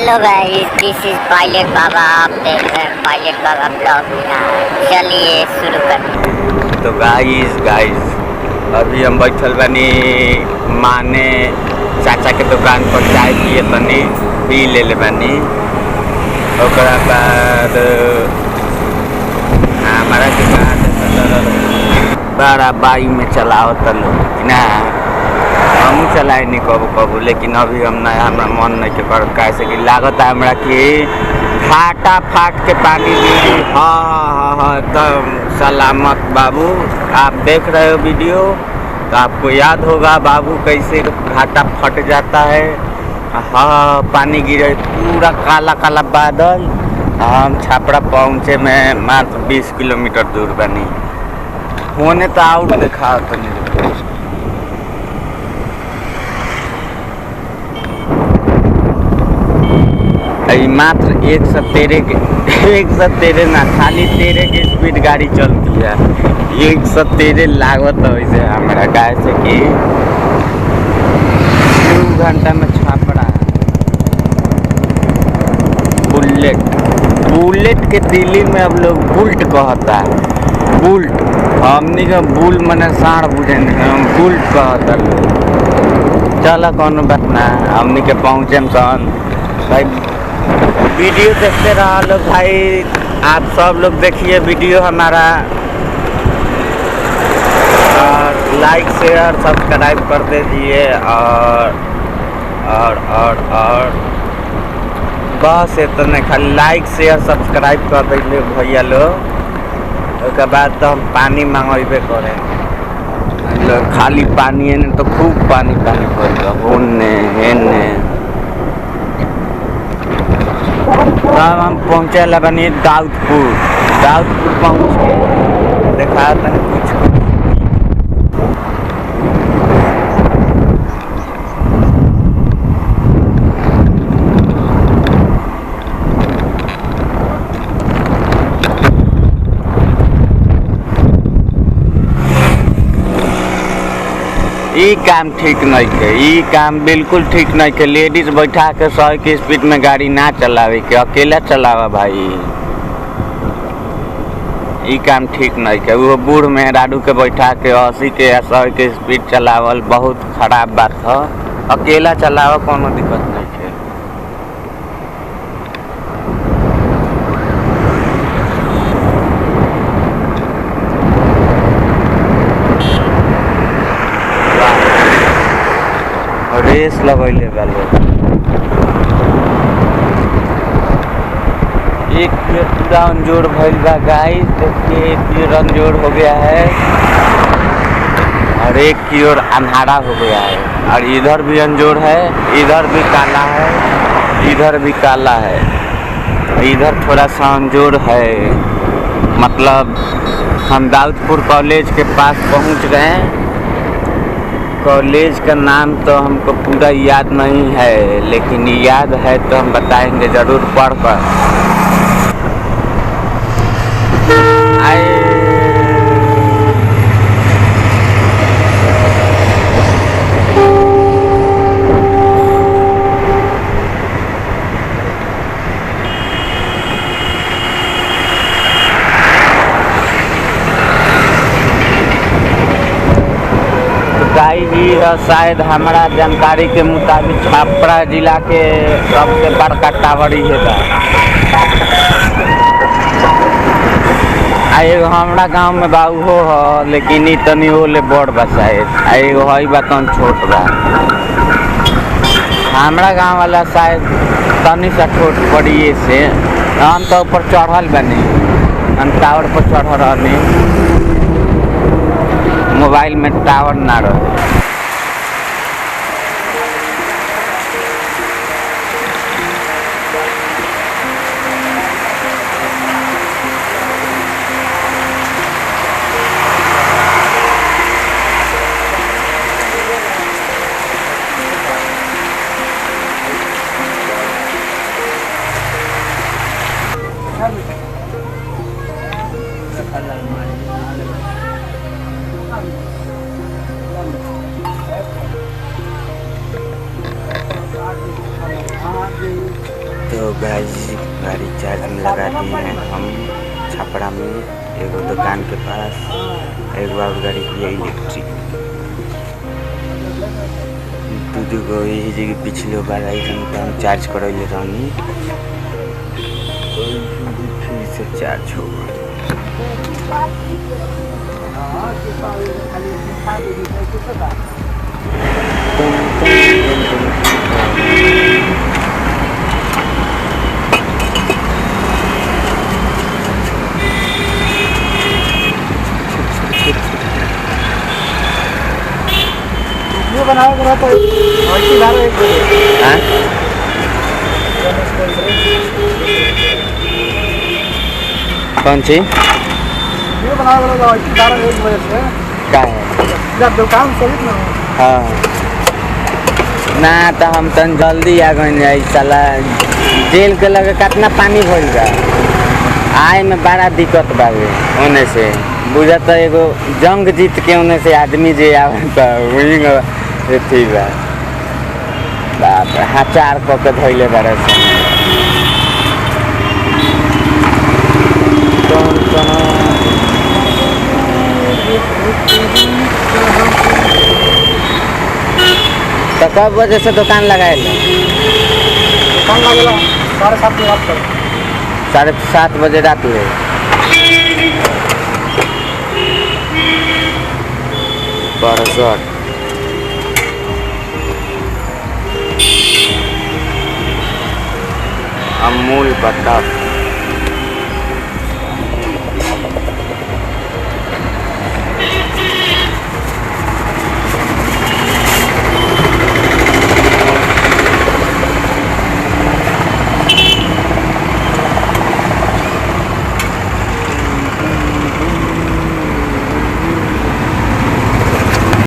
Hello guys, this is pilot Baba. आप देख रहे हैं पायलट बाबा ब्लॉग। चलिए शुरू करते। तो गाइस अभी हम बैठल बनी माने चाचा के दुकान पर चाय पिए बनी, पी ले बनी। ओकरा बाद हमारा दुकान बड़ा बाई में चलाओ तलो ना, हम चलाए नहीं कबू कबू, लेकिन अभी हम ना हमारा मन नहीं के कर कैसे कि लागत है हमरा कि घाटा फाट के पानी दी। हाँ एकदम सलामत बाबू। आप देख रहे हो वीडियो तो आपको याद होगा बाबू कैसे घाटा फट जाता है। हाँ पानी गिरे, पूरा काला काला बादल। हम छापड़ा पहुँचे में मात्र 20 किलोमीटर दूर बनी होने तो आउट देखा तो नहीं। मात्र 113 ना, खाली 13 की स्पीड गाड़ी चलती है। 113 लागत है वैसे हमारा गाय से कि 2 घंटा में छापड़ा है। बुलेट के दिल्ली में अब लोग बुल्ट कहता है। बुल्ट हमनी का बुल मने साढ़ बुझे, हम बुल्ट कहता लोग। चलो कौन बात ना, हमनी के पहुँचे सन भाई। वीडियो देखते रहा लोग भाई, आप सब लोग देखिए वीडियो हमारा, और लाइक शेयर सब्सक्राइब कर दीजिए। और बस इतने खाली लाइक शेयर सब्सक्राइब कर दीजिए भैया लोग। उसके बाद तो हम पानी मंगेबे करें लोग, खाली पानी है तो खूब पानी होने हेने। तब हम पहुँचे बनी दाऊदपुर पहुँच के देखा तनी कुछ ई काम ठीक नहीं है। ई काम बिल्कुल ठीक नहीं है। लेडीज बैठा के 100 की स्पीड में गाड़ी ना चलावे के, अकेला चलावा भाई। ई काम ठीक नहीं है। वो बूढ़ में राडू के बैठा के 80 के या 100 के स्पीड चलावल बहुत खराब बात है। अकेला चलावा कोनो दिक्कत नहीं है। रेस लगैले बालो एक पूरा अंजोर भइल बा गाइस। देखिए एक की ओर अंजोर हो गया है और एक की ओर अंधारा हो गया है, और इधर भी अंजोर है, इधर भी काला है, इधर भी काला है, इधर थोड़ा सा अंजोर है। मतलब हम दाऊदपुर कॉलेज के पास पहुंच गए। कॉलेज का नाम तो हमको पूरा याद नहीं है, लेकिन याद है तो हम बताएंगे ज़रूर पढ़ कर। जी शायद हमारा जानकारी के मुताबिक छपरा जिला के सबसे बड़का टावर ही है। एगो हमारा गांव में बाबू हो, लेकिन तनी होले बड़ बा शायद। एगो हई बातन छोट बा। हमारा गांव वाला शायद तनी सा छोट पड़िए से। हम तो ऊपर चढ़ल बनी, हम टावर पर चढ़ रही, मोबाइल में टावर ना रहे। तो गाइस गाड़ी चार्ज में लगा दिए हैं हम छपरा में एगो दुकान के पास। एक बार गाड़ी की इलेक्ट्रिक दू गो यही जगह पिछले बार आई हम चार्ज करैले रहनी फिर से चार्ज हो गई। बनाया तो कौन सी ये बनाया 1 बजे से का है जब दुकान सही ना हाँ ना तो हम तन जल्दी आ गए साला जेल के लगे कितना पानी भइल बा आए में बड़ा दिक्कत बावे होने से बुझा तो एगो जंग जीत के होने से आदमी जे आवे वही थी बा बाप हाचार क के धइले बारे से तो कब बजे से दुकान लगाए दुकान लगेला 7:30 बजे रात तक 7:30 बजे रात ले बरसट अमूल बर्फ